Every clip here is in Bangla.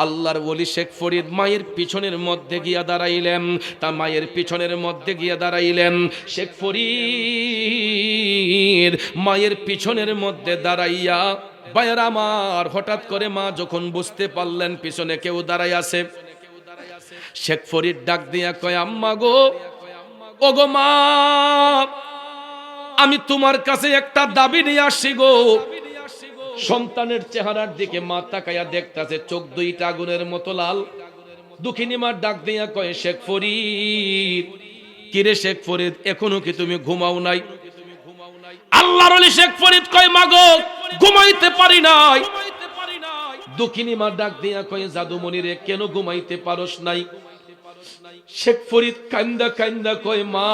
আল্লাহর ওলি শেখ ফরিদ মায়ের পিছনের মধ্যে গিয়া দাঁড়াইলেন। তা মায়ের পিছনের মধ্যে গিয়া দাঁড়াইলেন শেখ ফরিদ মায়ের পিছনের মধ্যে দাঁড়াইয়া, ভাইয়েরা আমার, হঠাৎ করে মা যখন বুঝতে পারলেন পিছনে কেউ দাঁড়াই আছে, শেখ ফরিদ ডাক দিয়া কয়, আম্মা গো, ওগো মা, আমি তোমার কাছে একটা দাবি নিয়ে আসছি গো। সন্তানের চেহারার দিকে মা তাকাইয়া দেখতাছে, চোখ দুইটা আগুনের মতো লাল। দুঃখিনী মা ডাক দিয়া কয়, শেখ ফরিদ, কিরে শেখ ফরিদ, এখনো কি তুমি ঘুমাও নাই? আল্লাহর ওলি শেখ ফরিদ কয়, মা গো, ঘুমাইতে পারি নাই। দুঃখিনী মা ডাক দিয়া কয়, জাদুমণি রে, কেন ঘুমাইতে পারস নাই? শেখ ফরিদ কান্দা কান্দা কয়, মা,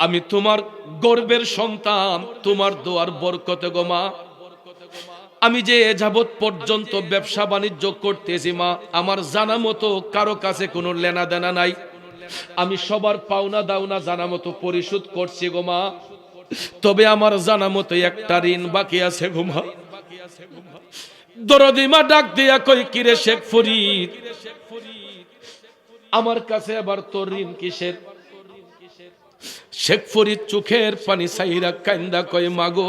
আমি তোমার গর্বের সন্তান, তোমার দোয়ার বরকতে গো মা, আমি যে যাবত পর্যন্ত ব্যবসা বাণিজ্য করতেছি মা, আমার জানা মতো কারো কাছে কোনো লেনা দেনা নাই। আমি সবার পাওনা দাওনা জানা মতো পরিশোধ করছি গো মা, তবে আমার জানা মতো একটা ঋণ বাকি আছে গো মা। দরদি মা ডাক দিয়া কই, কিরে শেখ ফরিদ, আমার কাছে আবার তোর ঋণ কিসের? শেখ ফরিদ চোখের পানি সাইরা কান্দা কয়, মাগো,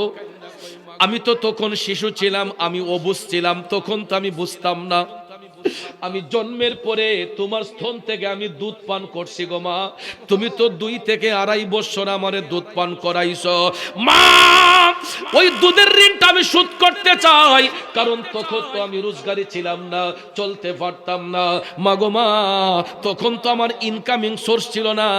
আমি তো তখন শিশু ছিলাম, আমি অবুঝ ছিলাম, তখন তো আমি বুঝতাম না। আমি জন্মের পরে তোমার স্তন থেকে আমি দুধ পান করছি গো মা, তুমি তো 2 থেকে 2.5 বছর আমারে দুধ পান করাইছো মা। ওই দুধের ঋণটা আমি শোধ করতে চাই, কারণ তখন তো আমি রোজগারি ছিলাম না, চলতে পারতাম না মাগো মা, তখন তো আমার ইনকামিং সোর্স ছিল না।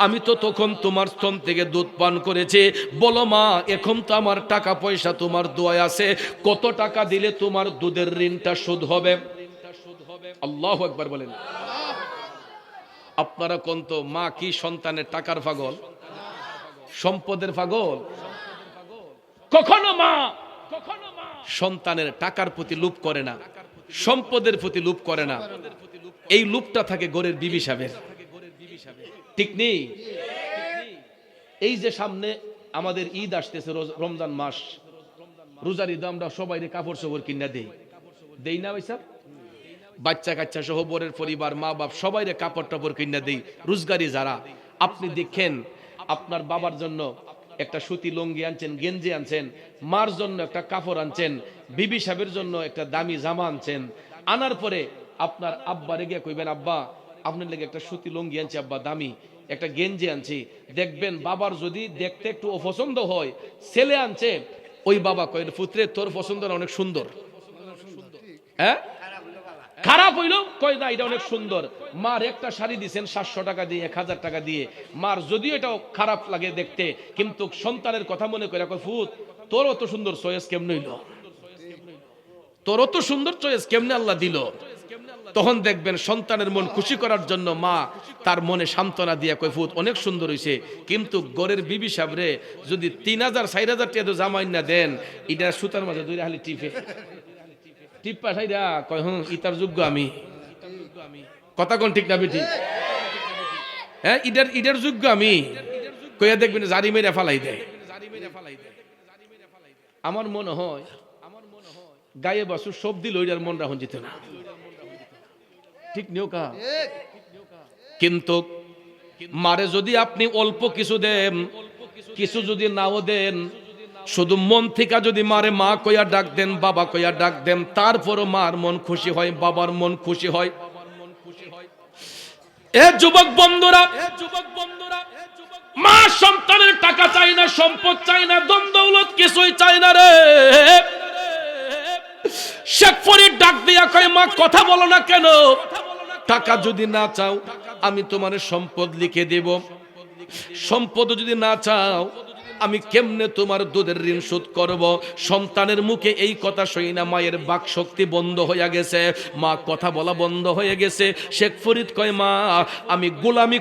আমি তো তখন তোমার স্তন থেকে দুধ পান করেছি। বলো মা, এখন তো আমার টাকা পয়সা তোমার দোয়ায় আছে, কত টাকা দিলে তোমার দুধের ঋণটা শোধ হবে? আল্লাহু আকবার বলেন। আপনারা কোন তো, মা কি সন্তানের টাকার পাগল, সম্পদের পাগল? কখনো মা সন্তানের টাকার প্রতি লোভ করে না, সম্পদের প্রতি লোভ করে না। এই লোভটা থাকে ঘরের বিবি সাহেবের, ঠিক নেই? এই যে সামনে আমাদের ঈদ আসতেছে, রমজান মাস, রোজার ঈদ আমরা সবাই কাপড় চোপড় কিনা দেই না ভাই সাহেব? বাচ্চা কাচ্চা সহ বরের পরিবার, মা বাপ সবাইরে কাপড় টাপড় কিনা দেই। রোজগারি যারা, আপনি দেখেন আপনার বাবার জন্য একটা সুতি লুঙ্গি আনছেন, গেঞ্জি আনছেন, মার জন্য একটা কাপড় আনছেন, বিবি সাহেবের জন্য একটা দামি জামা আনছেন। আনার পরে আপনার আব্বারে গিয়ে কইবেন, আব্বা, আপনার লেগে একটা সুতি লুঙ্গি আনছি আব্বা, দামি একটা গেঞ্জি আনছি। দেখবেন বাবার যদি দেখতে একটু অপছন্দ হয়, ছেলে আনছে, ওই বাবা কয়, পুত্রে তোর পছন্দ অনেক সুন্দর, হ্যাঁ, খারাপ হইল কয় না এটা অনেক সুন্দর। মার একটা শাড়ি দিচ্ছেন 700 টাকা দিয়ে, 1000 টাকা দিয়ে, মার যদিও এটাও খারাপ লাগে দেখতে, কিন্তু সন্তানের কথা মনে করে কয়, ফুত, তোর অত সুন্দর চয়েস কেমনে হইল, তোর অত সুন্দর চয়েস কেমনে আল্লাহ দিল? তখন দেখবেন সন্তানের মন খুশি করার জন্য মা তার মনে সান্ত্বনা দিয়া কয়, ফুত অনেক সুন্দর হইছে। কিন্তু ঘরের বিবি সাহেবরে যদি 3000 4000 টাকা জামাই না দেন, এটা সুতার মাঝে দুইটা হালি টিপ্পা সাইরা কয়, ইতার যোগ্য আমি। কথা কোন ঠিক না বেটি? হ্যাঁ, ইডের যোগ্য আমি কইয়া দেখবেন জারি মেরে ফালাই দেয়। আমার মনে হয় গায়ে বাসু সব দিল, ওইটার মন রাখুন যেত না, ঠিক নিও কা? কিন্তু মারে যদি আপনি অল্প কিছু দেন, কিছু যদি নাও দেন, শুধু মন থেকে যদি মারে মা কইয়া ডাক দেন, বাবা কইয়া ডাক দেন, তারপরও মার মন খুশি হয়, বাবার মন খুশি হয়। এ যুবক বন্ধুরা, মা সন্তানের টাকা চাই না, সম্পদ চাই না, ধন দৌলত কিছুই চাই না রে। শেখ ফরিদ ডাক দিয়া কয়, মা কথা বলো না কেন? টাকা যদি না চাও আমি তোমার সম্পদ লিখে দেব, সম্পদ যদি না চাও আমি কেমনে তোমার দুধের ঋণ শোধ করব? সন্তানের মুখে এই কথা শুই না মায়ের বাক শক্তি বন্ধ হয়ে গেছে, মা কথা বলা বন্ধ হয়ে গেছে। শেখ ফরিদ কয়, মা আমি গোলামি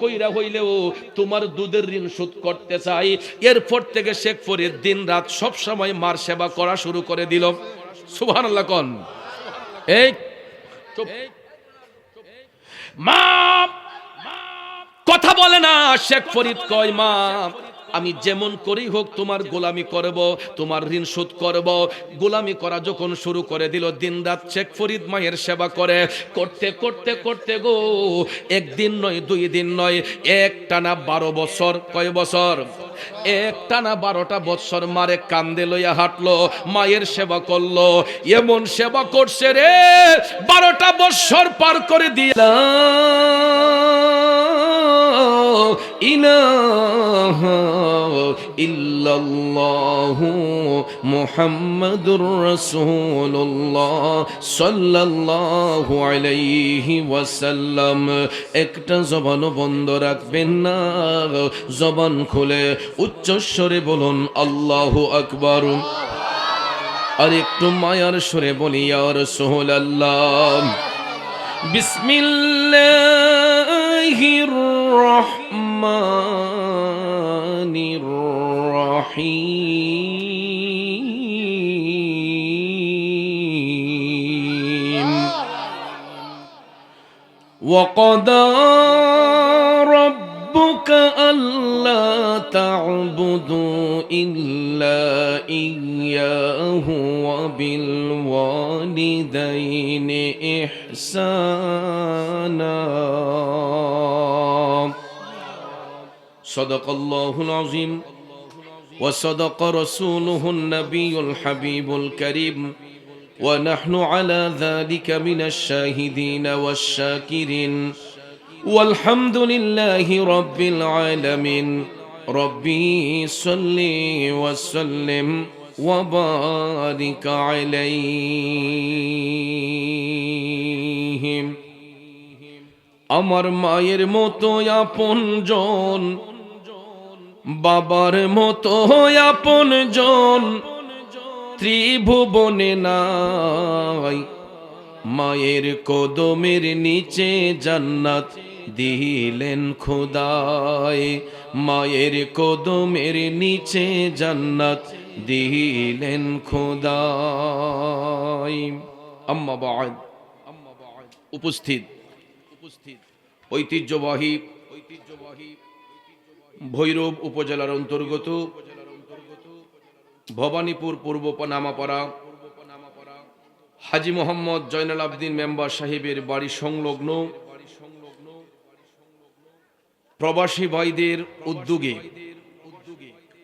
কইরা হইলেও তোমার দুধের ঋণ শোধ করতে চাই। এরপর থেকে শেখ ফরিদ দিন রাত সব সময় মার সেবা করা শুরু করে দিল। সুবহানাল্লাহ কোন? এই চুপ, মা কথা বলে না। শেখ ফরিদ কয়, মা আমি যেমন করেই হোক তোমার গোলামি করব, তোমার ঋণ শোধ করব। গোলামি করা যখন শুরু করে দিল, দিনরাত শেখ ফরিদ মায়ের সেবা করে, করতে করতে করতে গো, একদিন নয়, 2 দিন নয়, একটানা 12 বছর। কয় বছর? একটানা 12টা বছর মারে কান্দে লইয়া হাঁটলো, মায়ের সেবা করলো। এমন সেবা করছে রে, 12টা বছর পার করে দিলাম। ইলাহা ইল্লাল্লাহু মুহাম্মাদুর রাসূলুল্লাহ সাল্লাল্লাহু আলাইহি ওয়াসাল্লাম। একটা জবান বন্ধ রাখবেন না, জবান খুলে উচ্চস্বরে বলুন আল্লাহু আকবার। আর একটু মায়ার সুরে বলি ইয়া রাসূলুল্লাহ। বিসমিল্লাহির রহমানির রহিম। وقضى ربك ألا تعبدوا إلا إياه وبالوالدين إحسانا صدق الله العظيم وصدق رسوله النبي الحبيب الكريم ونحن على ذلك من الشاهدين والشاكرين والحمد لله رب العالمين ربي صل وسلم وبارك عليهم আমার মায়ের মতো আপনজন, বাবার মতো আপনজন ত্রিভুবনে নাই। মায়ের কদমের নিচে জান্নাত দিলেন খোদায়, মায়ের কদমের নিচে জান্নাত দিলেন খোদায়। আম্মা বা'দ। উপস্থিত ঐতিহ্যবাহী ভৈরব উপজেলার অন্তর্গত ভবানীপুর পূর্ব নামাপাড়া হাজী মোহাম্মদ জয়নাল আবদিন মেম্বার সাহেবের বাড়ি সংলগ্ন প্রবাসী ভাইদের উদ্যোগে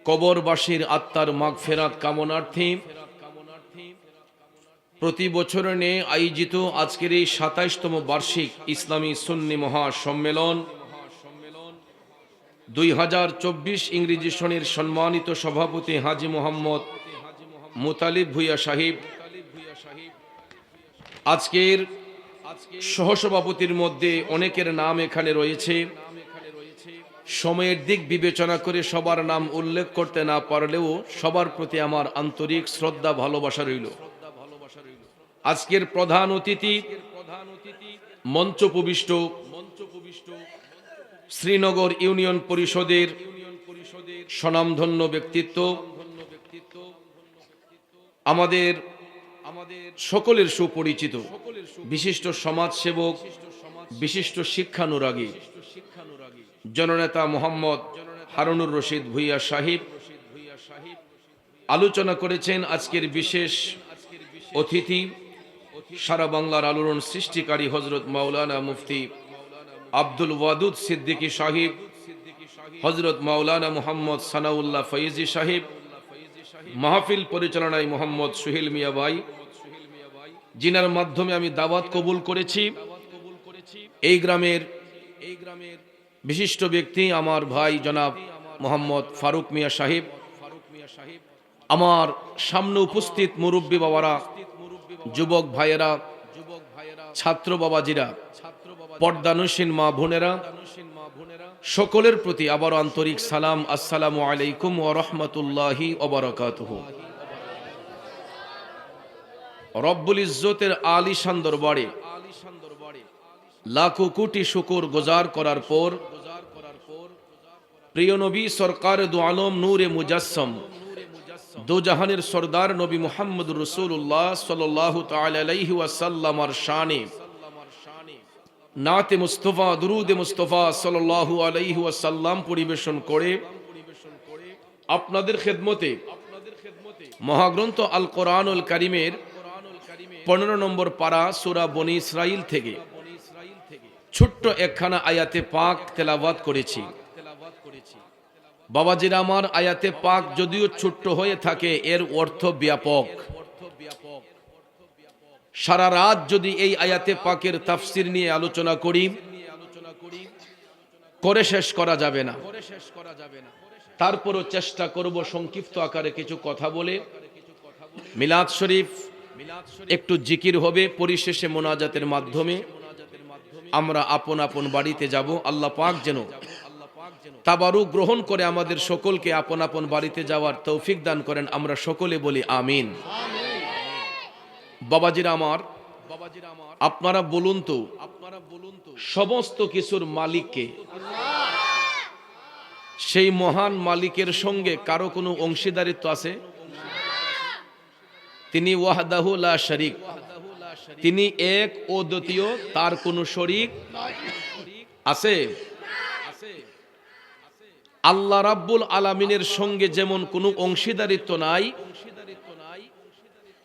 কবরবাসীর আত্মার মাগফিরাত কামনার্থে প্রতি বছর নিয়ে আয়োজিত আজকের এই 27তম বার্ষিক ইসলামী সুন্নি মহাসম্মেলন 2024 ইংরেজি সনের সম্মানিত সভাপতি হাজী মোহাম্মদ মুতালিব ভুইয়া সাহেব, আজকের সহসভাপতির মধ্যে অনেকের নাম এখানে রয়েছে। সময়ের দিক বিবেচনা করে সবার নাম উল্লেখ করতে না পারলেও সবার প্রতি আমার আন্তরিক শ্রদ্ধা ভালোবাসা রইল। আজকের প্রধান অতিথি মঞ্চপবিষ্ট শ্রীনগর ইউনিয়ন পরিষদের স্বনামধন্য ব্যক্তিত্ব, আমাদের সকলের সুপরিচিত বিশিষ্ট সমাজসেবক, বিশিষ্ট শিক্ষানুরাগী জননেতা মোহাম্মদ হারুনুর রশিদ ভুইয়া সাহেব আলোচনা করেছেন। আজকের বিশেষ অতিথি সারা বাংলার আলোড়ন সৃষ্টিকারী হযরত মাওলানা মুফতি আব্দুল ওয়াদুদ সিদ্দিকী সাহেব, হযরত মাওলানা মুহাম্মদ সানাউল্লাহ ফয়েজী সাহেব, মাহফিল পরিচালনায় মোহাম্মদ সুহেল মিয়া ভাই, জিনার মাধ্যমে আমি দাওয়াত কবুল করেছি। এই গ্রামের বিশিষ্ট ব্যক্তি আমার ভাই জনাব মোহাম্মদ ফারুক মিয়া সাহেব, আমার সামনে উপস্থিত মুরব্বী বাবারা, যুবক ভাইয়েরা, ছাত্র বাবাজিরা, পর্দানুসীন মা বোনেরা, সকলের প্রতি আবার আন্তরিক সালাম, আসসালামু আলাইকুম ওয়া রাহমাতুল্লাহি ওয়া বারাকাতুহু। রব্বুল ইজ্জতের আলিশান দরবারে লাখো কোটি শুকর গুজার করার পর প্রিয় নবী সরকার দু আলম নূরে মুজাসসম দো জাহানের সরদার নবী মুহাম্মদুর রাসূলুল্লাহ সাল্লাল্লাহু তাআলা আলাইহি ওয়াসাল্লামের শানে নাতে মুস্তাফা দুরুদে মুস্তাফা সাল্লাল্লাহু আলাইহি ওয়াসাল্লাম পরিবেশন করে আপনাদের খেদমতে মহাগ্রন্থ আল কোরআনুল কারীমের 15 নম্বর পারা সূরা বনী ইসরাইল থেকে ছোট্ট একখানা আয়াতে পাক তেলাওয়াত করেছি। বাবাজিরা আমার, আয়াতে পাক যদিও ছোট্ট হয়ে থাকে, এর অর্থ ব্যাপক। সারা রাত যদি এই আয়াতে পাকের তাফসির নিয়ে আলোচনা করি, করে শেষ করা যাবে না। তারপরও চেষ্টা করব সংক্ষিপ্ত আকারে কিছু কথা বলে। মিলাদ শরীফ একটু জিকির হবে, পরিশেষে মোনাজাতের মাধ্যমে আমরা আপন আপন বাড়িতে যাব। আল্লাহ পাক যেন তাবারুক গ্রহণ করে আমাদের সকলকে আপন আপন বাড়িতে যাওয়ার তৌফিক দান করেন। আমরা সকলে বলি আমিন। বাবাজিরা আমার, আপনারা বলুন তো, সমস্ত কিছুর মালিককে? সেই মহান মালিকের সঙ্গে কারো কোনো অংশীদারিত্ব আছে? তিনি ওয়াহদাহু লা শারীক, তিনি এক ও দ্বিতীয়, তার কোনো শরীক আছে? আল্লাহ রাব্বুল আলামিনের সঙ্গে যেমন কোনো অংশীদারিত্ব নাই,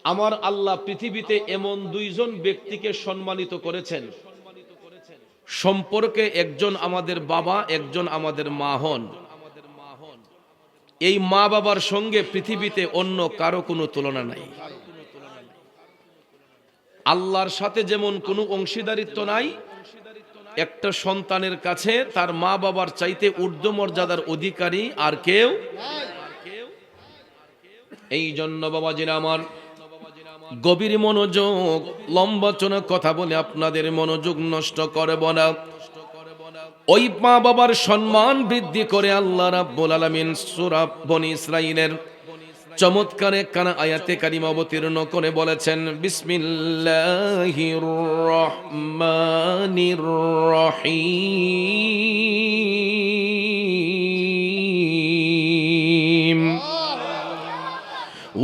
আমার আল্লাহ পৃথিবীতে এমন দুইজন ব্যক্তিকে সম্মানিত করেছেন সম্পর্কে, একজন আমাদের বাবা, একজন আমাদের মা হন। এই মা বাবার সঙ্গে পৃথিবীতে অন্য কারো কোনো তুলনা নাই। আল্লাহর সাথে যেমন কোনো অংশীদারিত্ব নাই, একটা সন্তানের কাছে তার মা বাবার চাইতে ঊর্ধ্ব মর্যাদার অধিকারী আর কেউ। এই জন্য বাবাজিরা আমার, গভীর মনোযোগ, লম্বাচনা কথা বলে আপনাদের মনোযোগ নষ্ট করব না। ওই মা বাবার সম্মান বৃদ্ধি করে আল্লাহ রাব্বুল আলামিন সূরা বনী ইসরাইলের চমৎকার একখানা আয়াতে কারিমা অবতীর্ণ করে বলেছেন, বিসমিল্লাহির রহমানির রহিম।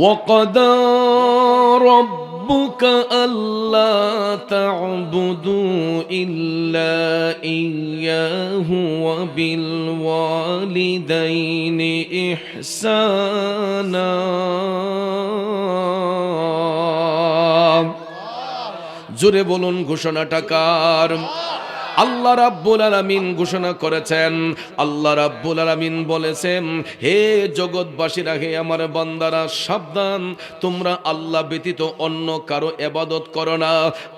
ওয়াকাদা ربك ألا تعبدوا إلا إياه وبالوالدين إحسانا। জোরে বলুন ঘোষণাটা কার? আল্লাহ রাব্বুল আলামিন ঘোষণা করেছেন। আল্লাহ রাব্বুল আলামিন বলেছেন, হে জগৎবাসীরা, হে আমার বান্দারা, সাবধান, তোমরা আল্লাহ ব্যতীত অন্য কারো ইবাদত করো না।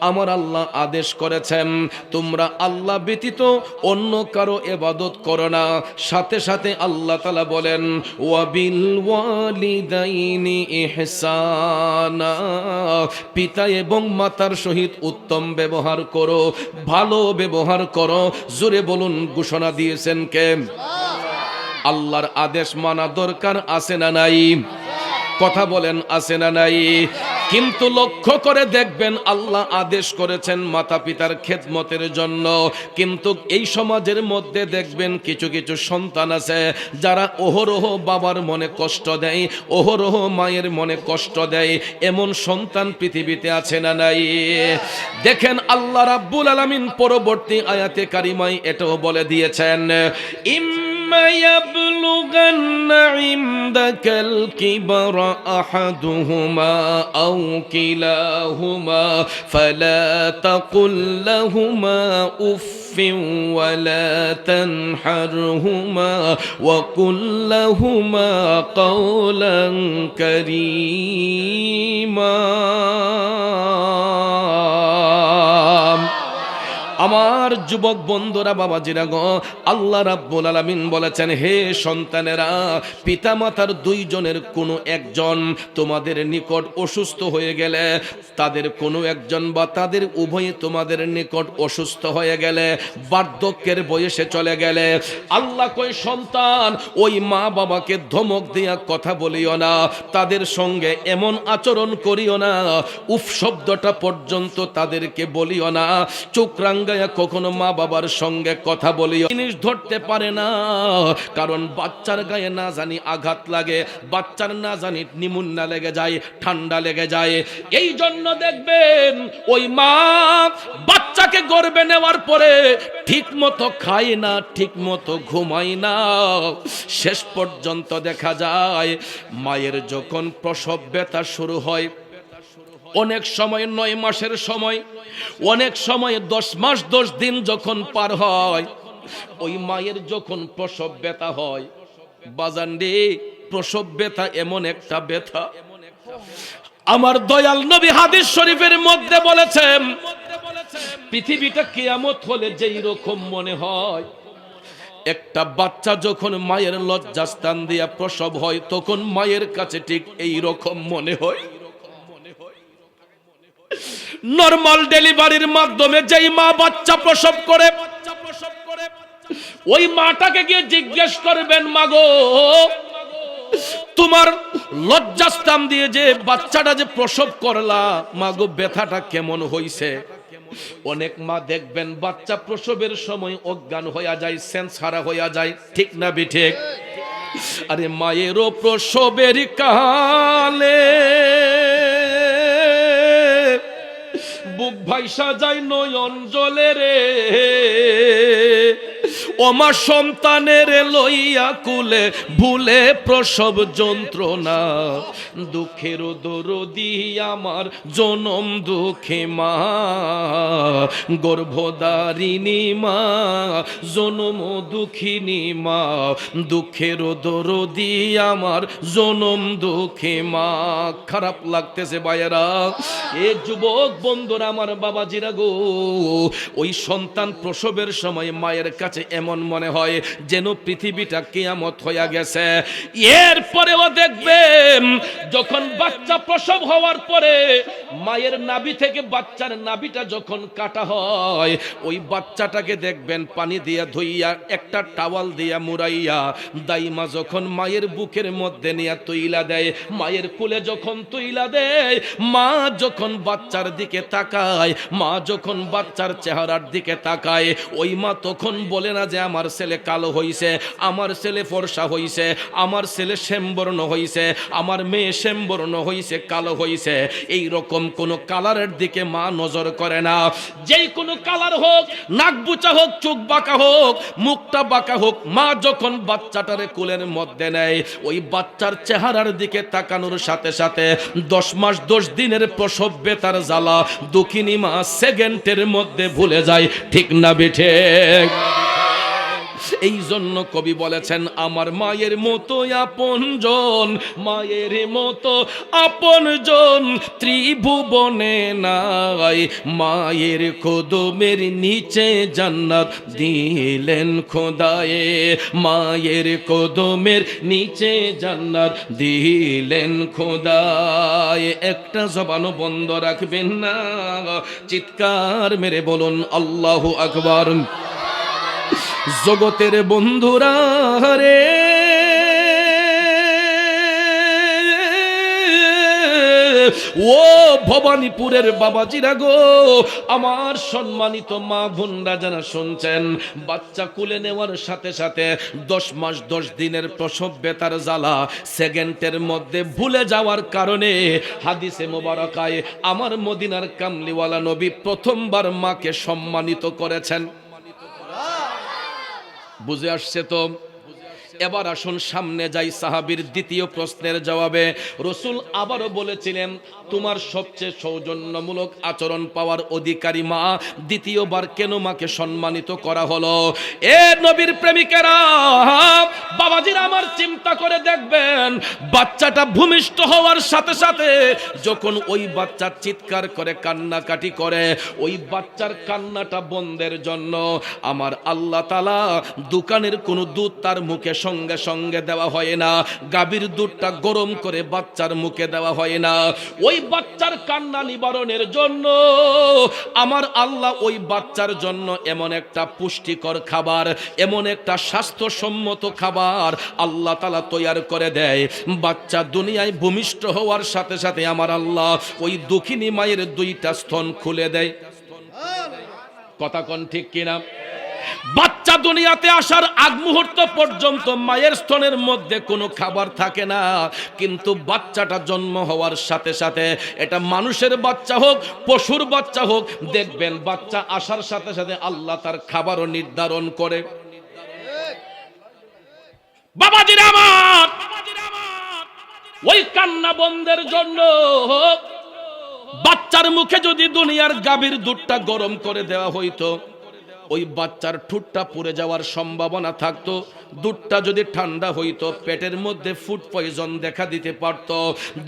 আমার আল্লাহ আদেশ করেছেন তোমরা আল্লাহ ব্যতীত অন্য কারো ইবাদত করো না। সাথে সাথে আল্লাহ তাআলা বলেন, ওয়াবিল ওয়ালিদাইনি ইহসানা, পিতা এবং মাতার সহিত উত্তম ব্যবহার করো, ভালো ব্যবহার করো। জোরে বলুন ঘোষণা দিয়েছেন কে? আল্লাহর আদেশ মানা দরকার আছে না নাই? কথা বলেন আছে না নাই? কিন্তু লক্ষ্য করে দেখবেন, আল্লাহ আদেশ করেছেন মাতা পিতার খেদমতের জন্য, কিন্তু এই সমাজের মধ্যে দেখবেন কিছু কিছু সন্তান আছে যারা অহরহ বাবার মনে কষ্ট দেয়, অহরহ মায়ের মনে কষ্ট দেয়। এমন সন্তান পৃথিবীতে আছে না নাই? দেখেন আল্লাহ রাব্বুল আলামিন পরবর্তী আয়াতে কারিমায় এটাও বলে দিয়েছেন, يبلغن عندك الكبر أحدهما أو كلاهما فلا تقل لهما أف ولا تنحرهما وقل لهما قولا كريما। আমার যুবক বন্ধুরা, বাবাজিরা গো, আল্লাহ রাব্বুল আলামিন বলেছেন, হে সন্তানেরা, পিতামাতার দুইজনের কোনো একজন তোমাদের নিকট অসুস্থ হয়ে গেলে, তাদের কোনো একজন বা তাদের উভয়ে তোমাদের নিকট অসুস্থ হয়ে গেলে, বার্ধক্যের বয়সে চলে গেলে, আল্লাহ কই সন্তান ওই মা বাবাকে ধমক দিয়া কথা বলিও না, তাদের সঙ্গে এমন আচরণ করিও না, উফ শব্দটা পর্যন্ত তাদেরকে বলিও না, চোখ রাঙ্গায়া কখনো মা বাবার সঙ্গে কথা বলি জিনিস ধরতে পারে না, কারণ বাচ্চার গায়ে না জানি আঘাত লাগে, বাচ্চার না জানি নিমুন্না লেগে যায়, ঠান্ডা লেগে যায়। এই জন্য দেখবেন ওই মা বাচ্চাকে গর্ভে নেওয়ার পরে ঠিক মতো খায় না, ঠিক মতো ঘুমায় না। শেষ পর্যন্ত দেখা যায় মায়ের যখন প্রসব ব্যথা শুরু হয়, অনেক সময় 9 মাসের সময়, অনেক সময় 10 মাস 10 দিন যখন পার হয়, ওই মায়ের যখন প্রসব ব্যথা হয়, বাজান রে, প্রসব ব্যথা এমন একটা ব্যথা, আমার দয়াল নবী হাদিস শরীফের মধ্যে বলেছেন, পৃথিবীটা কিয়ামত হলে যেই রকম মনে হয়, একটা বাচ্চা যখন মায়ের লজ্জাস্থান দিয়া প্রসব হয়, তখন মায়ের কাছে ঠিক এই রকম মনে হয়। নরমাল ডেলিভারির মাধ্যমে যেই মা বাচ্চা প্রসব করে, ওই মাটাকে গিয়ে জিজ্ঞেস করবেন, মাগো তোমার লজ্জাস্থান দিয়ে যে বাচ্চাটা যে প্রসব করলা, মাগো ব্যথাটা কেমন হইছে? অনেক মা দেখবেন বাচ্চা প্রসবের সময় অজ্ঞান হইয়া যায়, সেন্স হারা হইয়া যায়, ঠিক না বিঠিক? আরে মায়েরও প্রসবের কালে বুক ভাইসা যায় নয়ন জলে রে, ওমা সন্তানের লইয়া কুলে ভুলে প্রসব যন্ত্রণা, দুঃখের দরদি আমার জনম দুঃখে মা, গর্ভধারিণী মা, জনম দুঃখিনী মা, দুঃখের দরদি আমার জনম দুঃখে মা। খারাপ লাগতেছে ভাইয়েরা, এ যুবক বন্ধুরা, আমার বাবাজিরা গো, ওই সন্তান প্রসবের সময় মায়ের কাছে এমন মনে হয় যেন পৃথিবীটা কিয়ামত হইয়া গেছে। এরপরেও দেখবেন যখন বাচ্চা প্রসব হওয়ার পরে মায়ের নাভি থেকে বাচ্চার নাভিটা যখন কাটা হয়, ওই বাচ্চাটাকে দেখবেন পানি দিয়া ধুইয়া, একটা টাওয়াল দিয়া মুড়াইয়া দাইমা যখন মায়ের বুকের মধ্যে নিয়ে তুইলা দেয়, মায়ের কোলে যখন তুইলা দেয়, মা যখন বাচ্চার দিকে তাকায়, মা যখন বাচ্চার চেহারার দিকে তাকায়, ওই মা তখন বলে না যে আমার ছেলে কালো হইছে, আমার ছেলে ফর্সা হইছে, আমার ছেলে শ্যামবর্ণ হইছে, আমার মেয়ে শ্যামবর্ণ হইছে, কালো হইছে। এই রকম কোন কালারের দিকে মা নজর করে না। যেই কোনো কালার হোক, নাক বুচা হোক, চোখ বাঁকা হোক, মুখটা বাঁকা হোক, মা যখন বাচ্চাটারে কোলের মধ্যে নেয়, ওই বাচ্চার চেহারার দিকে তাকানোর সাথে সাথে 10 মাস 10 দিনের প্রসব বেতার জ্বালা দুঃখিনী মা সেকেন্ডের মধ্যে ভুলে যায়, ঠিক না বেঠে? এই জন্য কবি বলেছেন, আমার মায়ের মতো আপনজন, মায়ের মতো আপনজন ত্রিভুবনে নাই, মায়ের কদমের নিচে জান্নাত দিলেন খোদায়ে, মায়ের কদমের নিচে জান্নাত দিলেন খোদায়ে। একটা জবানও বন্ধ রাখবেন না, চিৎকার মেরে বলুন আল্লাহু আকবার। জগতের বন্ধুরা রে, ও ভবানীপুরের বাবাজিরা গো, আমার সম্মানিত মা বোনরা যারা শুনছেন, বাচ্চা কুলে নেওয়ার সাথে সাথে 10 মাস 10 দিনের প্রসব বেতার জ্বালা সেকেন্ডের মধ্যে ভুলে যাওয়ার কারণে হাদিসে মোবারকায় আমার মদিনার কামলিওয়ালা নবী প্রথমবার মাকে সম্মানিত করেছেন। বুঝে আসছে তো? এবার আসুন সামনে যাই সাহাবীর দ্বিতীয় প্রশ্নের জবাবে। রাসূল আবারও বলেছিলেন, তোমার সবচেয়ে সৌজন্যমূলক আচরণ পাওয়ার অধিকারী মা, দ্বিতীয়বার কেন মাকে সম্মানিত করা হলো? এ নবীর প্রেমিকেরা, বাবাজিরা আমার, চিন্তা করে দেখবেন, বাচ্চাটা ভূমিষ্ঠ হওয়ার সাথে সাথে যখন ওই বাচ্চা চিৎকার করে কান্নাকাটি করে, ওই বাচ্চার কান্নাটা বন্ধের জন্য আমার আল্লাহ তাআলা দোকানের কোনো দুধ তার মুখে সঙ্গে সঙ্গে দেওয়া হয় না, গাভীর দুধটা গরম করে বাচ্চার মুখে দেওয়া হয় না। ওই বাচ্চার কান্না নিবারণের জন্য আমার আল্লাহ ওই বাচ্চার জন্য এমন একটা পুষ্টিকর খাবার, এমন একটা স্বাস্থ্যসম্মত খাবার আল্লাহ তাআলা তৈয়ার করে দেয়। বাচ্চা দুনিয়ায় ভূমিষ্ঠ হওয়ার সাথে সাথে আমার আল্লাহ ওই দুঃখিনী মায়ের 2টা স্তন খুলে দেয়। কথা কোন ঠিক কিনা? বাচ্চা দুনিয়াতে আসার আগ মুহূর্ত পর্যন্ত মায়ের স্তনের মধ্যে কোনো খাবার থাকে না, কিন্তু বাচ্চাটা জন্ম হওয়ার সাথে সাথে এটা মানুষের বাচ্চা হোক পশুর বাচ্চা হোক, দেখবেন বাচ্চা আসার সাথে সাথে আল্লাহ তার খাবারও নির্ধারণ করে। বাবাজিরা আমার, ওই কান্না বন্ধের জন্য বাচ্চার মুখে যদি দুনিয়ার গাভীর দুধটা গরম করে দেওয়া হইতো, ওই বাচ্চার ঠোঁটটা পুড়ে যাওয়ার সম্ভাবনা থাকতো। দুধটা যদি ঠান্ডা হইতো, পেটের মধ্যে ফুড পয়জন দেখা দিতে পারত।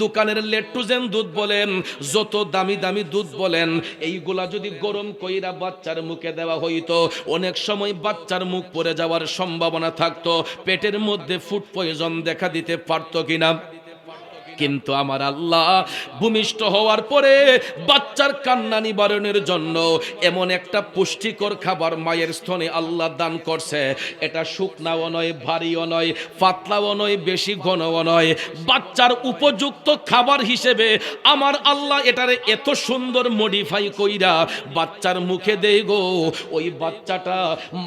দোকানের লেট্টুজেন দুধ বলেন, যত দামি দামি দুধ বলেন, এইগুলা যদি গরম কইরা বাচ্চার মুখে দেওয়া হইতো, অনেক সময় বাচ্চার মুখ পড়ে যাওয়ার সম্ভাবনা থাকতো, পেটের মধ্যে ফুড পয়জন দেখা দিতে পারত কিনা? কিন্তু আমার আল্লাহ ভূমিষ্ঠ হওয়ার পরে বাচ্চার কান্না নিবারণের জন্য এমন একটা পুষ্টিকর খাবার মায়ের স্তনে আল্লাহ দান করছে। এটা শুকনাও নয়, ভারীও নয়, পাতলাও নয়, বেশি ঘনও নয়, বাচ্চার উপযুক্ত খাবার হিসেবে আমার আল্লাহ এটারে এত সুন্দর মডিফাই কইরা বাচ্চার মুখে দেই গো। ওই বাচ্চাটা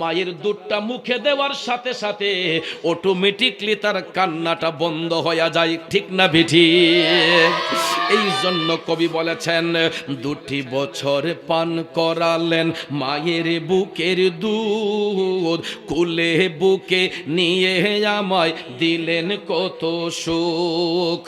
মায়ের দুধটা মুখে দেওয়ার সাথে সাথে অটোমেটিকলি তার কান্নাটা বন্ধ হয়ে যায়। ঠিক না বেঠি? এই জন্য কবি বলেছেন, 2 বছর পান করালেন মায়ের বুকের দুধ, কুলে বুকে নিয়ে আমায় দিলেন কত সুখ।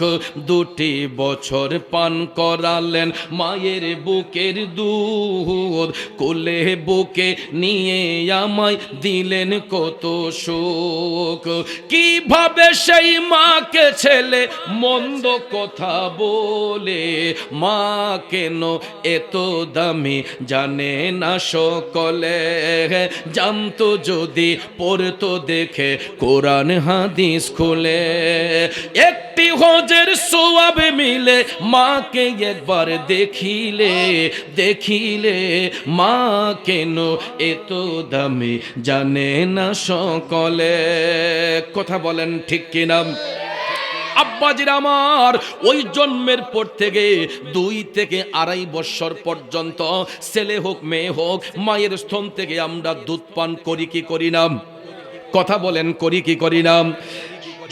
2 বছর পান করালেন মায়ের বুকের দুধ, কুলে বুকে নিয়ে আমায় দিলেন কত সুখ। কিভাবে সেই মাকে ছেলে মন্দ কথা বলে, মা কেন এত দামি জানে না সকলে, জানতো যদি পড়তো দেখে কোরআন হাদিস খুলে। একটি হজের সওয়াব মিলে মাকে একবার দেখিলে, দেখিলে মা কেন এত দামি জানে না সকলে। কথা বলেন ঠিক কিনা? আব্বাজির আমার, ওই জন্মের পর থেকে 2 থেকে 2.5 বছর পর্যন্ত ছেলে হোক মেয়ে হোক মায়ের স্তন থেকে আমরা দুধ পান করি কি করি না? কথা বলেন, করি কি করি না?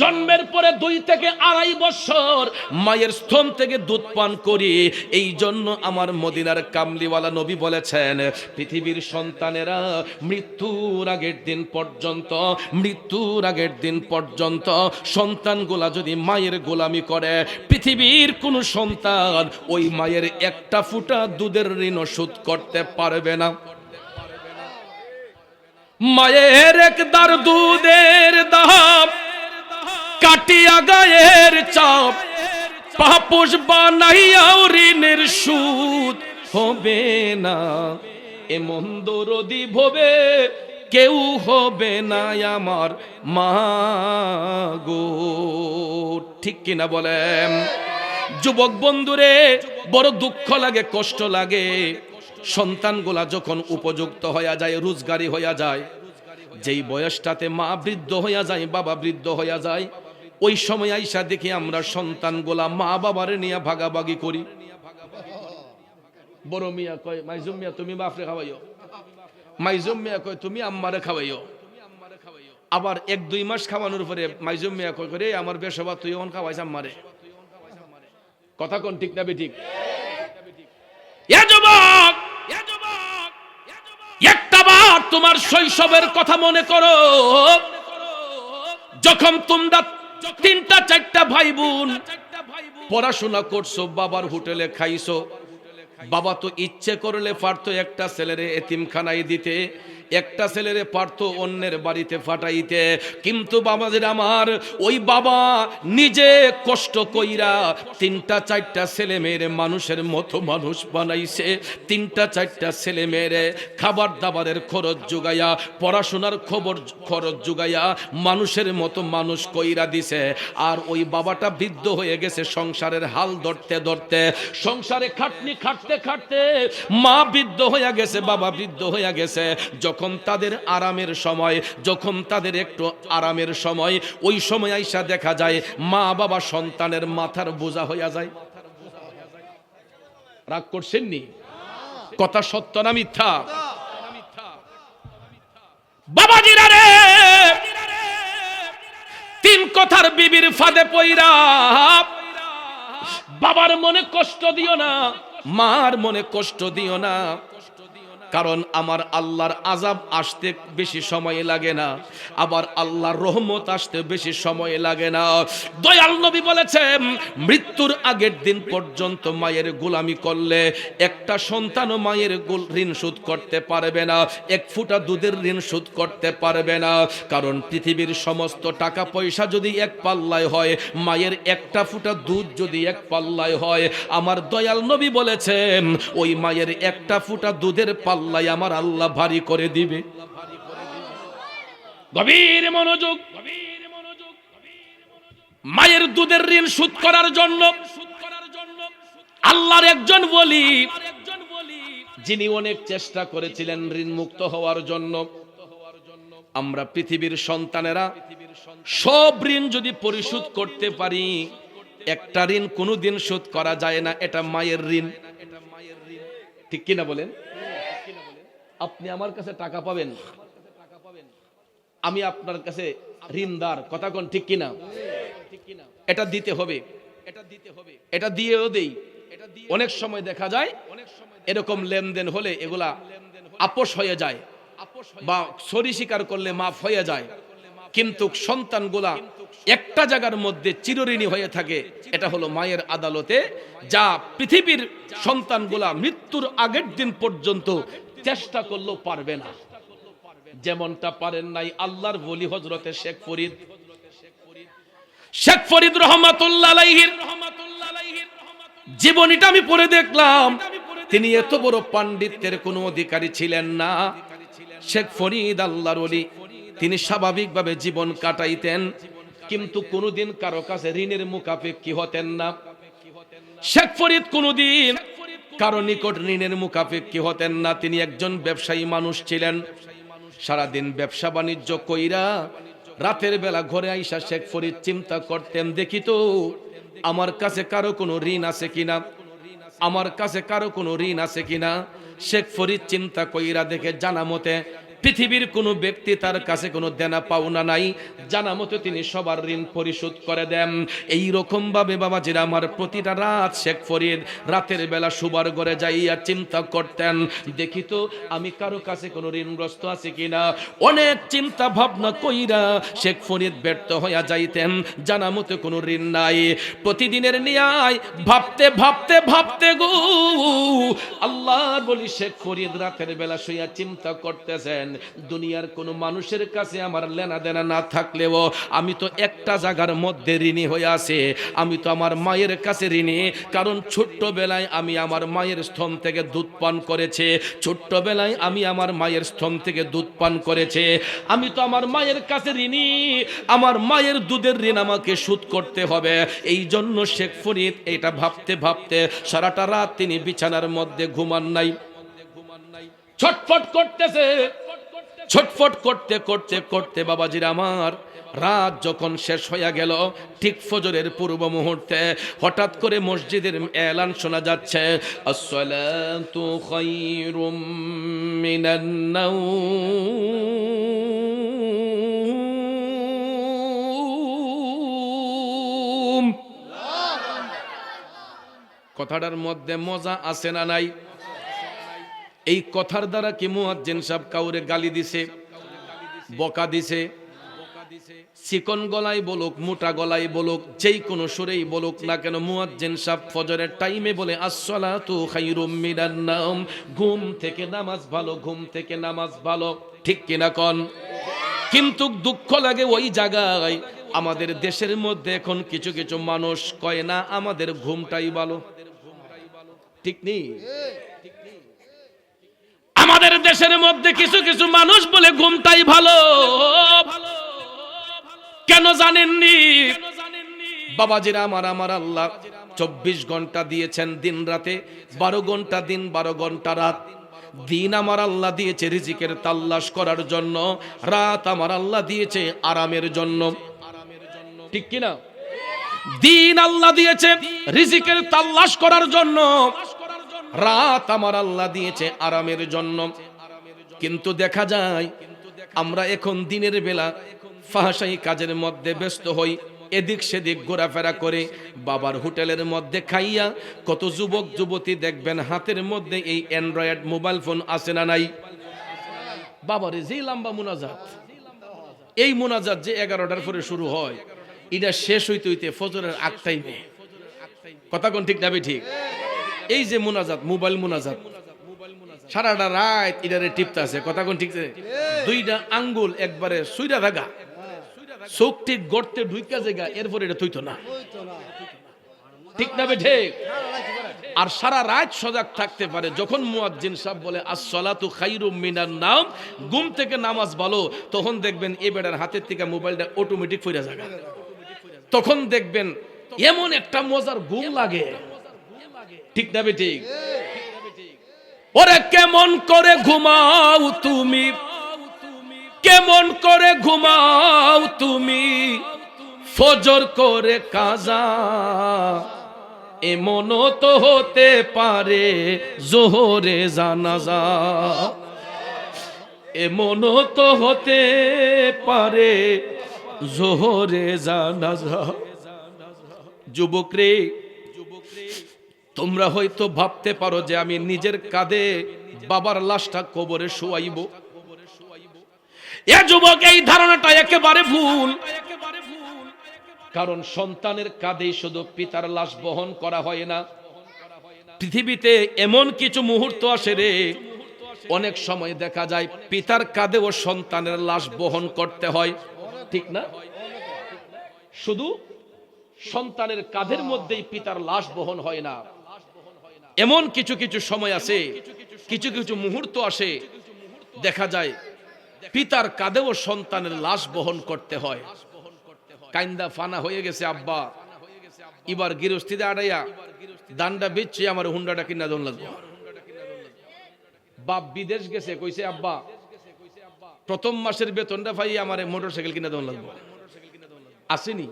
জন্মের পরে 2 থেকে 2.5 বছর মায়ের স্তন থেকে দুধ পান করি। এই জন্য আমার মদিনার কামলিওয়ালা নবী বলেছেন, পৃথিবীর সন্তানেরা মৃত্যুর আগের দিন পর্যন্ত, মৃত্যুর আগের দিন পর্যন্ত সন্তানগুলা যদি মায়ের গোলামি করে, পৃথিবীর কোন সন্তান ওই মায়ের একটা ফুটা দুধের ঋণ শোধ করতে পারবে না। মায়ের একদার দুধের দাম কাটিয়া গায়ের চাপ, পাপোশ বানাইয়াও ঋণের সুদ হবে না। এমন দরদি ভবে কেউ হবে না আমার মা গো। ঠিক কিনা বলেন? যুবক বন্ধুরে, বড় দুঃখ লাগে, কষ্ট লাগে সন্তানগুলা যখন উপযুক্ত হইয়া যায়, রোজগারি হইয়া যায়, যেই বয়সটাতে মা বৃদ্ধ হইয়া যায়, বাবা বৃদ্ধ হইয়া যায়, ওই সময় আইসা দেখি আমরা সন্তানগুলা মা বাবারে নিয়ে ভাগাভাগি করি। বড় মিয়া কয়, মাইজুম মিয়া তুমি বাপরে খাওয়াইও, মাইজুম মিয়া কয় তুমি আম্মারে খাওয়াইও। আবার 1-2 মাস খাওয়ানোর পরে মাইজুম মিয়া কয় করে আমার বেশবা তুই ওন খাওয়াইছ আম্মারে। কথা কোন ঠিক না বেঠিক? একটাবার তোমার শৈশবের কথা মনে করো, যখন তোমরা 3-4টা ভাই বোন পড়াশোনা করছো, বাবার হোটেলে খাইছো। বাবা তো ইচ্ছে করলে পারতো একটা ছেলেরে এতিমখানায় দিতে, একটা ছেলেরে পারতো অন্যের বাড়িতে ফাটাইতে, কিন্তু বাবাদের আমার ওই বাবা নিজে কষ্ট কইরা 3-4টা ছেলে মেয়েরে মানুষের মতো মানুষ বানাইছে। 3-4টা ছেলে মেয়েরে খাবার দাবারের খরচ জোগাইয়া, পড়াশোনার খরচ জোগাইয়া মানুষের মতো মানুষ কইরা দিছে। আর ওই বাবাটা বৃদ্ধ হয়ে গেছে সংসারের হাল ধরতে ধরতে, সংসারে খাটনি খাটতে খাটতে মা বৃদ্ধ হয়ে গেছে, বাবা বৃদ্ধ হয়ে গেছে। যখন তাদের আরামের সময়, যখন তাদের একটু আরামের সময়, ওই সময় আইসা দেখা যায় মা বাবা সন্তানের মাথার বোঝা হইয়া যায়। রাগ করছেন নি? কথা সত্য না মিথ্যা? বাবাজিরা রে, তিন কথার বিবির ফাঁদে পইরা বাবার মনে কষ্ট দিও না, মার মনে কষ্ট দিও না। কারণ আমার আল্লাহর আযাব আসতে বেশি সময় লাগে না, আবার আল্লাহর রহমত আসতে বেশি সময় লাগে না। দয়াল নবী বলেছেন, মৃত্যুর আগের দিন পর্যন্ত মায়ের গোলামি করলে একটা সন্তানও মায়ের ঋণ শোধ করতে পারবে না, এক ফোঁটা দুধের ঋণ শোধ করতে পারবে না। কারণ পৃথিবীর সমস্ত টাকা পয়সা যদি এক পাল্লায় হয়, মায়ের একটা ফোঁটা দুধ যদি এক পাল্লায় হয়, আমার দয়াল নবী বলেছেন ওই মায়ের একটা ফোঁটা দুধের পাল্লা আমার আল্লাহ ভারী করে দিবে। গভীর মনোযোগ। মায়ের দুধের ঋণ শোধ করার জন্য আল্লাহর একজন ওলি, যিনি অনেক চেষ্টা করেছিলেন ঋণ মুক্ত হওয়ার জন্য। আমরা পৃথিবীর সন্তানেরা সব ঋণ যদি পরিশোধ করতে পারি, একটা ঋণ কোনোদিন শোধ করা যায় না, এটা মায়ের ঋণ। ঠিক কিনা বলেন? আপনি আমার কাছে টাকা পাবেন, আমি আপনার কাছে ঋণদার, কথা কোন ঠিক কিনা? এটা দিতে হবে, এটা দিয়েও দেই। অনেক সময় দেখা যায় এরকম লেনদেন হলে এগুলা আপোষ হয়ে যায় বা সরি স্বীকার করলে মাফ হয়ে যায়, কিন্তু সন্তানগুলা একটা জায়গার মধ্যে চিরঋণী হয়ে থাকে। এটা হলো মায়ের আদালতে, যা পৃথিবীর সন্তানগুলা মৃত্যুর আগের দিন পর্যন্ত চেষ্টা করলেও পারবে না। যেমনটা পারেন নাই আল্লাহর ওলি হযরতে শেখ ফরিদ। শেখ ফরিদ রহমাতুল্লাহ আলাইহির জীবনীটা আমি পড়ে দেখলাম, তিনি এত বড় পাণ্ডিত্যের কোনো অধিকারী ছিলেন না। শেখ ফরিদ আল্লাহর ওলি, তিনি স্বাভাবিকভাবে জীবন কাটাইতেন, কিন্তু কোনোদিন কারো কাছে ঋণের মুখাপেক্ষী হতেন না। শেখ ফরিদ কোনোদিন কারো নিকট ঋণের মুখাপেক্ষী হতেন না। তিনি একজন ব্যবসায়ী মানুষ ছিলেন। সারাদিন ব্যবসা বাণিজ্য কইরা রাতের বেলা ঘরে আইসা শেখ ফরিদ চিন্তা করতেন, দেখি তো আমার কাছে কারো কোনো ঋণ আছে কিনা, আমার কাছে কারো কোনো ঋণ আছে কিনা। শেখ ফরিদ চিন্তা কইরা দেখে জানা মতে পৃথিবীর কোনো ব্যক্তি তার কাছে কোনো দেনা পাওনা নাই, জানা মতো তিনি সবার ঋণ পরিশোধ করে দেন। এই রকম ভাবে বাবাজিরা আমার প্রতিটা রাত শেখ ফরিদ রাতের বেলা শুবার ঘরে যাইয়া চিন্তা করতেন, দেখি তো আমি কারো কাছে কোনো ঋণগ্রস্ত আছে কিনা। অনেক চিন্তা ভাবনা কইরা শেখ ফরিদ ব্যর্থ হইয়া যাইতেন, জানা মতো কোনো ঋণ নাই। প্রতিদিনের নিয়ায় ভাবতে ভাবতে ভাবতে গো আল্লাহর বলি শেখ ফরিদ রাতের বেলা শুইয়া চিন্তা করতেছেন, দুনিয়ার কোন মানুষের কাছে আমার লেনা দেনা না থাকলেও আমি তো একটা জায়গার মধ্যে ঋণী হয়ে আছি, আমি তো আমার মায়ের কাছে ঋণী। কারণ ছোট্টবেলায় আমি আমার মায়ের স্তন থেকে দুধ পান করেছি, ছোট্টবেলায় আমি আমার মায়ের স্তন থেকে দুধ পান করেছি, আমি তো আমার মায়ের কাছে ঋণী। আমার মায়ের দুধের ঋণ আমাকে শোধ করতে হবে। এই জন্য শেখ ফরিদ এটা ভাবতে ভাবতে সারাটা রাত তিনি বিছানার মধ্যে ঘুমান নাই, ছটফট করতেছে। ছটফট করতে করতে করতে বাবাজির আমার রাত যখন শেষ হইয়া গেল, ঠিক ফজরের পূর্ব মুহূর্তে হঠাৎ করে মসজিদের এলান শোনা যাচ্ছে, আসসালাতু খায়রুম মিনান নাওম। কথাটার মধ্যে মজা আছে না নাই? এই কথার দ্বারা কি মুয়াজ্জিন সাহেব কাউরে গালি দিছে, বকা দিছে? চিকন গলায় বলুক, মোটা গলায় বলুক, যেই কোনো সুরেই বলুক না কেন, মুয়াজ্জিন সাহেব ফজরের টাইমে বলে আসসালাতু খায়রুম মিনান নাওম, ঘুম থেকে নামাজ ভালো, ঘুম থেকে নামাজ ভালো। ঠিক কিনা কন? কিন্তু দুঃখ লাগে ওই জায়গায় আমাদের দেশের মধ্যে এখন কিছু কিছু মানুষ কয় না আমাদের ঘুমটাই ভালো। ঠিক নেই? আমাদের দেশের মধ্যে কিছু কিছু মানুষ বলে ঘুমটাই ভালো। কেন জানেননি বাবাজিরা আমার? আমার আল্লাহ 24 ঘন্টা দিয়েছেন দিন রাতে, 12 ঘন্টা দিন 12 ঘন্টা রাত। দিন আমার আল্লাহ দিয়েছে রিজিকের তালাশ করার জন্য, রাত আমার আল্লাহ দিয়েছে আরামের জন্য। ঠিক কিনা? দিন আল্লাহ দিয়েছে রিজিকের তালাশ করার জন্য, রাত আমার আল্লাহ দিয়েছে আরামের জন্য। কিন্তু দেখা যায় আমরা এখন দিনের বেলা ফাহাশাই কাজের মধ্যে ব্যস্ত হই, এদিক সেদিক ঘোরাফেরা করে, বাবার হোটেলের মধ্যে খাইয়া কত যুবক যুবতী দেখবেন হাতের মধ্যে এই অ্যান্ড্রয়েড মোবাইল ফোন আছে না নাই? বাবারে যে লম্বা মুনাজাত, এই মুনাজাত যে 11টার পরে শুরু হয়, এটা শেষ হইতে হইতে ফজরের আগ টাইমে। কথা কোন ঠিক না ঠিক? এই যে মুনাজাত, মোবাইল মুনাজাত, সারাটা রাত ইডারে টিপতে আছে। কথা কোন ঠিক? দুইটা আঙ্গুল একবারে সুইরা থাকা, চোখ ঠিক গর্তে ঢুইকা জায়গা, এরপরে এটা থইতো না। ঠিক না ঠিক? আর সারা রাত সজাগ থাকতে পারে। যখন মুয়াজ্জিন সাহেব বলে আসসালাতু খায়রুম মিনান নাওম, ঘুম থেকে নামাজ বলো, তখন দেখবেন এই বেটার হাতের থেকে মোবাইলটা অটোমেটিক ফিরে যাবে। তখন দেখবেন এমন একটা মজার ঘুম লাগে। ঠিক না ঠিক? ওরে কেমন করে ঘুমাও তুমি, কেমন করে ঘুমাও তুমি, ফজর করে কাজা, এমন তো হতে পারে জোহরে জানাজা, এমন তো হতে পারে জোহরে জানাজা। যুবক রে, তোমরা হয়তো ভাবতে পারো যে আমি নিজের কাঁধে বাবার লাশটা কবরে শোয়াইব। এ যুবক, এই ধারণাটা একেবারে ভুল। কারণ সন্তানের কাঁধেই শুধু পিতার লাশ বহন করা হয় না। পৃথিবীতে এমন কিছু মুহূর্ত আসে রে, অনেক সময় দেখা যায় পিতার কাঁধেও সন্তানের লাশ বহন করতে হয়। ঠিক না? শুধু সন্তানের কাঁধের মধ্যেই পিতার লাশ বহন হয় না। এমন কিছু কিছু সময় আছে, কিছু কিছু মুহূর্ত আসে, দেখা যায় পিতার কাঁধেও সন্তানের লাশ বহন করতে হয়। কাইন্দা ফানা হয়ে গেছে আব্বা, এবার গৃহস্থিতে আড়াইয়া দান্ডা বেচছে, আমার হুন্ডাটা কিনা দন লাগবে। বাপ বিদেশ গেছে, কইছে আব্বা প্রথম মাসের বেতনটা পাই আমার মোটরসাইকেল কিনা দন লাগবে। আসেনি?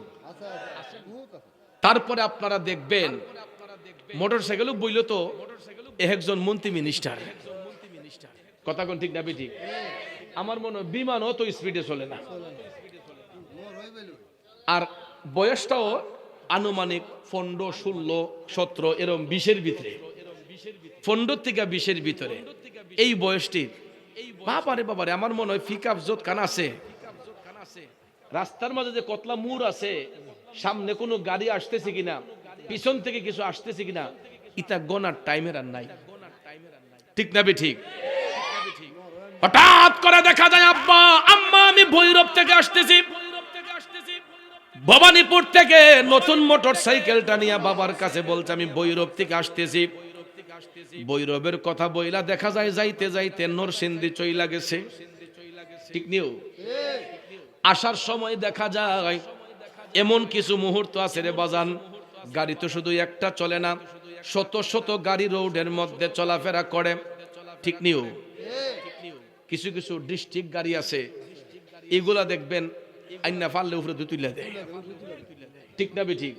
তারপরে আপনারা দেখবেন মোটরসাইকেলও বইল তো একজন মন্ত্রী মিনিস্টার। কথা কোন ঠিক না ঠিক? আমার মনে হয় বিমানও তো স্পিডে চলে না। আর বয়সটাও আনুমানিক 15, 16, 17 এরকম 20-এর ভিতরে, 15 থেকে 20-এর ভিতরে এই বয়সটি। বাবারে বাবারে, আমার মনে হয় পিকআপ যত কান আছে, রাস্তার মাঝে যে কতলা মুড় আছে, সামনে কোনো গাড়ি আসতেছে কিনা, পিছন থেকে কিছু আসতেছে কিনা, ইটা গোনার টাইমের আর নাই। ঠিক না ঠিক? হঠাৎ করে দেখা যায় আব্বা আম্মা আমি ভৈরব থেকে আসতেছি, ভবানীপুর থেকে নতুন মোটর সাইকেলটা নিয়ে বাবার কাছে বলছে আমি ভৈরব থেকে আসতেছি। ভৈরবের কথা বইলা দেখা যায় যাইতে যাইতে নরসিংদী চইলা গেছে। ঠিক নিও? আসার সময় দেখা যায় এমন কিছু মুহূর্ত আছে রে বাজান, গাড়ি তো শুধু একটা চলে না, শত শত গাড়ি রোডের মধ্যে চলাফেরা করে। ঠিক নিও? কিছু কিছু ডিস্ট্রিক্ট গাড়ি আছে, এগুলা দেখবেন আইনা ফাললে উপরে তুলে দেয়। ঠিক না ঠিক?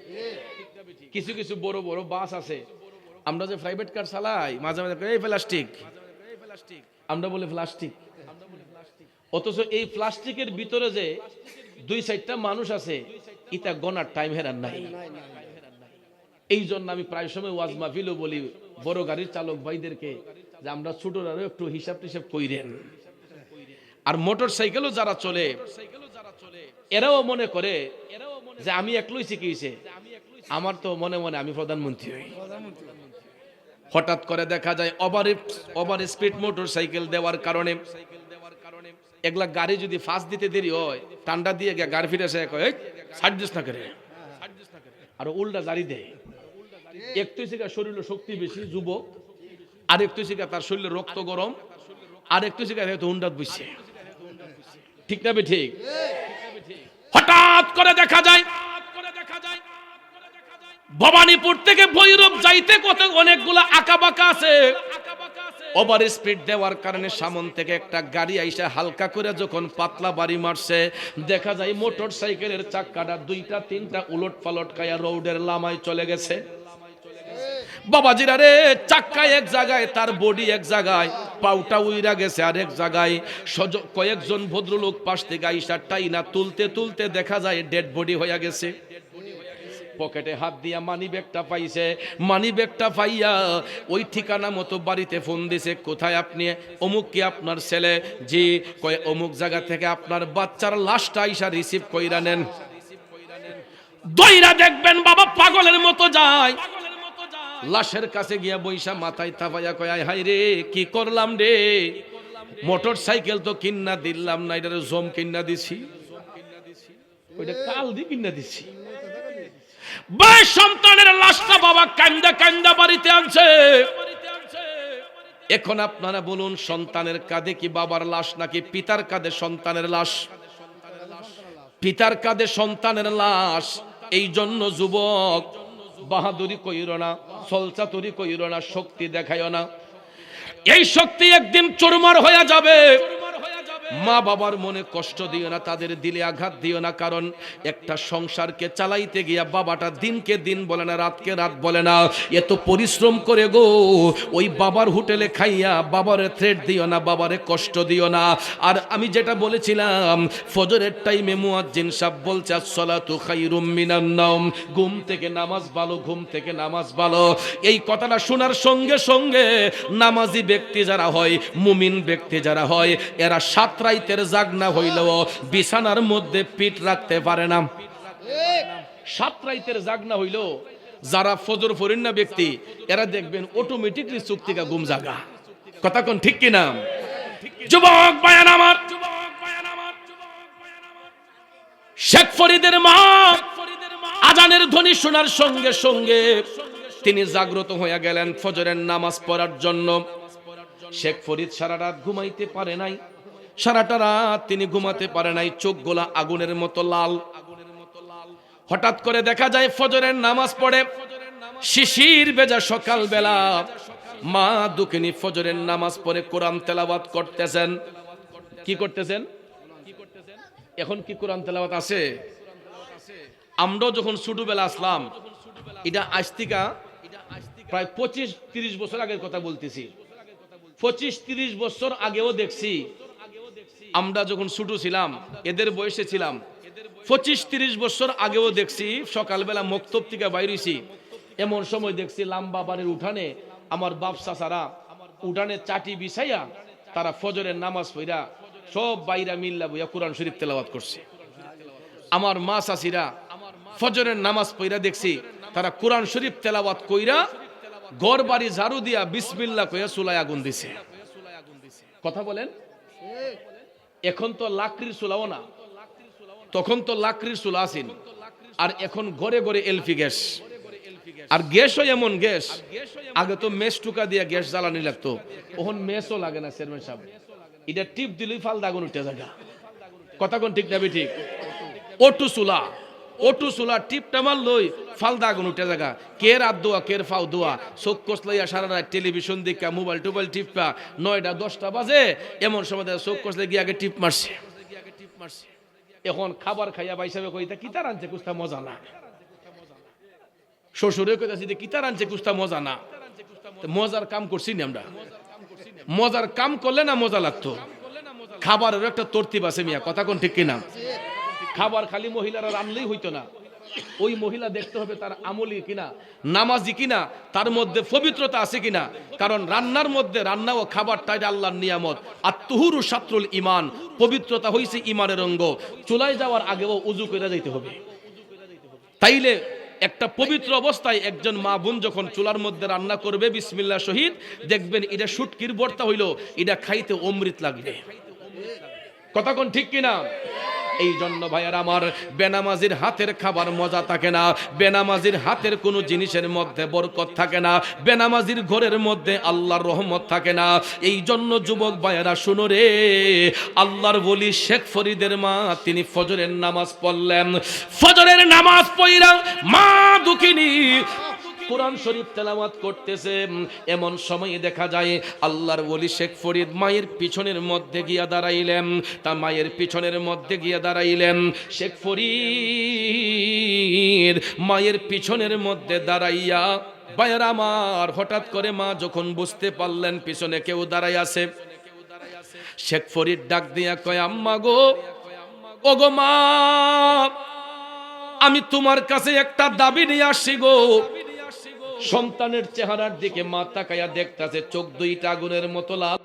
কিছু কিছু বড় বড় বাস আছে, আমরা যে প্রাইভেট কার চালাই মাঝে মাঝে এই প্লাস্টিক, আমরা বলি প্লাস্টিক, অথচ এই প্লাস্টিকের ভিতরে যে 2-4টা মানুষ আছে, এটা গনার টাইম হেরার নাই। এই জন্য আমি প্রায় সময় ওয়াজ মাহফিলও বলি বড় গাড়ির চালক ভাইদেরকে যে আমরা ছোটরাও একটু হিসাব টিসাব কইরেন। আর মোটর সাইকেলও যারা চলে এরাও মনে করে যে আমি একলাই শিখিয়েছে, আমার তো মনে মনে আমি প্রধানমন্ত্রী হই। হঠাৎ করে দেখা যায় ওভার স্পিড মোটর সাইকেল দেওয়ার কারণে এগুলা গাড়ি যদি ফাঁস দিতে দেরি হয়, টান্ডা দিয়ে গিয়ে গাড়ি ফিরে এসে কয় ছাড় দিস না করে, আর উল্টা জারি দেয়। একটু শিখা শরীরে শক্তি বেশি যুবক, আর একটু শিখা তার শরীরে রক্ত গরম, আর একটু শিখা হুন্ডাত বসছে। ঠিক না ঠিক? হঠাৎ করে দেখা যায় ভবানীপুর থেকে ভৈরব যাইতে কত অনেকগুলা আঁকা বাঁকা আছে, ওভার স্পিড দেওয়ার কারণে সামন থেকে একটা গাড়ি আইসা হালকা করে যখন পাতলা বাড়ি মারছে, দেখা যায় মোটর সাইকেলের চাক্কাটা 2টা 3টা উলট পালট খায়া রোডের লামায় চলে গেছে। বাবাজিরা রে, চাক্কা এক জায়গায়, তার বডি এক জায়গায়, পাউটা উইরা গেছে আরেক জায়গায়। কয়েকজন ভদ্রলোক পাশ থেকে আইসা টাইনা তুলতে তুলতে দেখা যায় ডেড বডি হয়ে গেছে। পকেটে হাত দিয়া মানি ব্যাগটা পাইছে, মানি ব্যাগটা পাইয়া ওই ঠিকানা মতো বাড়িতে ফোন দিছে, কোথায় আপনি? অমুক কি আপনার ছেলে? জি। কয় অমুক জায়গা থেকে আপনার বাচ্চার লাশটা আইসা রিসিভ কইরা নেন। দইরা দেখবেন বাবা পাগলের মতো যায়, লাশের কাছে গিয়া বইসা মাথায় থাপাইয়া কয় আয় হায় রে, কি করলাম রে, মোটর সাইকেল তো কিন্না দিলাম না, এটা জম কিন্না দিছি, ওইটা কাল দি কিন্না দিছি। সন্তানের লাশটা বাবা কান্দা কান্দা বাড়িতে আনছে। এখন আপনারা বলুন, সন্তানের কাঁধে কি বাবার লাশ নাকি পিতার কাঁধে সন্তানের লাশ? পিতার কাঁধে সন্তানের লাশ। এই জন্য যুবক, বাহাদুরি কইরো না, ছলচাতুরি কইরো না, শক্তি দেখাইও না। এই শক্তি একদিন চুরমার হয়ে যাবে। মা বাবার মনে কষ্ট দিও না, তাদের দিলে আঘাত দিও না, কারণ একটা সংসারকে চালাইতে গিয়া বাবাটা দিনকে দিন বলে না, রাতকে রাত বলে না, এত পরিশ্রম করে গো। ওই বাবার হোটেলে খাইয়া বাবারে থ্রেট দিও না, বাবারে কষ্ট দিও না। আর আমি যেটা বলেছিলাম, ফজরের টাইমে মুয়াজ্জিন সাহেব বলছে আসসালাতু খায়রুম মিনান নাওম, ঘুম থেকে নামাজ ভালো, ঘুম থেকে নামাজ ভালো। এই কথাটা শোনার সঙ্গে সঙ্গে নামাজি ব্যক্তি যারা হয়, মুমিন ব্যক্তি যারা হয়, এরা সাত রাইতের জাগনা হইলেও বিছানার মধ্যে পিঠ রাখতে পারে না। সাত রাইতের জাগনা হইলেও যারা ফজর ফরিন্না ব্যক্তি, এরা দেখবেন অটোমেটিকলি চোখ থেকে ঘুম জাগা। কথা কোন ঠিক কিনা? যুবক বায়ান আমার, শেখ ফরিদের মা আজানের ধ্বনি শোনার সঙ্গে সঙ্গে তিনি জাগ্রত হয়ে গেলেন ফজরের নামাজ পড়ার জন্য। শেখ ফরিদ সারা রাত ঘুমাইতে পারে নাই, সারাটা রাত তিনি ঘুমাতে পারে নাই, চোখগুলা আগুনের মতো লাল। হঠাৎ করে দেখা যায় ফজরের নামাজ পড়ে, শিশির ভেজা সকাল বেলা মা দুঃখিনী ফজরের নামাজ পড়ে কোরআন তেলাওয়াত করতেছেন। কি করতেছেন? এখন কি কোরআন তেলাওয়াত আছে? আমরাও যখন ছোটবেলা আসলাম, এটা আজ থেকে প্রায় 25-30 বছর আগের কথা বলতেছি। 25-30 বছর আগেও দেখছি, আমরা যখন ছোট ছিলাম, এদের বয়সে ছিলাম, 25-30 বছর আগেও দেখছি সকালবেলা মক্তব থেকে বাইরেছি, এমন সময় দেখছি লাম্বা বাড়ির উঠানে আমার বাপ চাচারা উঠানে চাটি বিছাইয়া তারা ফজরের নামাজ পড়া সব বাইরা মিল্লা বইয়া কোরআন শরীফ তেলাওয়াত করছে। আমার মা চাচিরা ফজরের নামাজ পড়া দেখছি তারা কোরআন শরীফ তেলাওয়াত কইরা ঘর বাড়ি ঝাড়ু দিয়া বিসমিল্লাহ কইয়া চুলায় আগুন দিছে। কথা বলেন, এখন তো লাকড়ির চুলাও না, তখন তো লাকড়ির চুলা আছেন, আর এখন ঘরে ঘরে এলপি গ্যাস। আর গ্যাসও এমন গ্যাস, আগে তো মেস টুকা দিয়া গ্যাস জ্বালানি লাগতো, এখন মেসও লাগে না চেয়ারম্যান সাহেব, এটা টিপ দিলেই ফালদা আগুন উঠে জায়গা। কথা কোন ঠিক না ঠিক? ওটু চুলা, ওটু চুলা টিপটা মারলই ফালদা আগুন উঠে জায়গা। কে রাত দোয়া, কের ফাও দোয়া, চোখ কষলাইয়া সারা রাত টেলিভিশন দেখা, মোবাইল টোবাইল টিপা 9টা-10টা বাজে, এমন সময় চোখ কষলে গিয়ে আগে টিপ মারছে। এখন খাবার খাইয়া বাইসাবে কইতা কিতা রানছে কুস্তা মজা না, শ্বশুরে কইতাছি যে কিতা রানছে কুস্তা মজা না। মজার কাম করছি না আমরা, মজার কাম করলে না মজা লাগতো। খাবারের একটা তরতিব আছে মিয়া, কথা কোন ঠিক কিনা? খাবার খালি মহিলারা রানলেই হইতো না, ওই মহিলা দেখতে হবে তার আমলি কিনা, নামাজি কিনা, তার মধ্যে পবিত্রতা আছে কিনা। কারণ রান্নার মধ্যে, রান্না ও খাবারটা এটা আল্লাহর নিয়ামত। আর তুহুরু শাত্রুল ইমান, পবিত্রতা হইছে ইমানের অঙ্গ। চুলায় যাওয়ার আগেও উজু করে যাইতে হবে। তাইলে একটা পবিত্র অবস্থায় একজন মা বোন যখন চুলার মধ্যে রান্না করবে বিসমিল্লাহ শহীদ, দেখবেন এটা শুটকির ভর্তা হইলো, এটা খাইতে অমৃত লাগবে। কথা কোন ঠিক কিনা? এই জন্য ভাইয়ার আমার, বেনামাজির হাতের খাবার মজা থাকে না, বেনামাজির হাতের কোনো জিনিসের মধ্যে বরকত থাকে না, বেনামাজির ঘরের মধ্যে আল্লাহর রহমত থাকে না। এই জন্য যুবক ভাইয়ারা শুনো রে, আল্লাহর ওলি শেখ ফরিদের মা তিনি ফজরের নামাজ পড়লেন। ফজরের নামাজ পড়া মা দুঃখিনী কোরআন শরীফ তেলাওয়াত করতেছে। এমন সময় দেখা যায় আল্লাহর ওলি শেখ ফরিদ মায়ের পিছনের মধ্যে গিয়া দাঁড়াইলেন। তা মায়ের পিছনের মধ্যে গিয়া দাঁড়াইলেন শেখ ফরিদ, মায়ের পিছনের মধ্যে দাঁড়াইয়া ভাইয়েরা আমার, হঠাৎ করে মা যখন বুঝতে পারলেন পিছনে কেউ দাঁড়াই আছে, শেখ ফরিদ ডাক দিয়া কয়, আম্মা গো, ওগো মা, আমি তোমার কাছে একটা দাবি নিয়ে আসছি গো। সন্তানের চেহারার দিকে মা তাকাইয়া দেখতাছে, চোখ দুইটা আগুনের মতো লাল।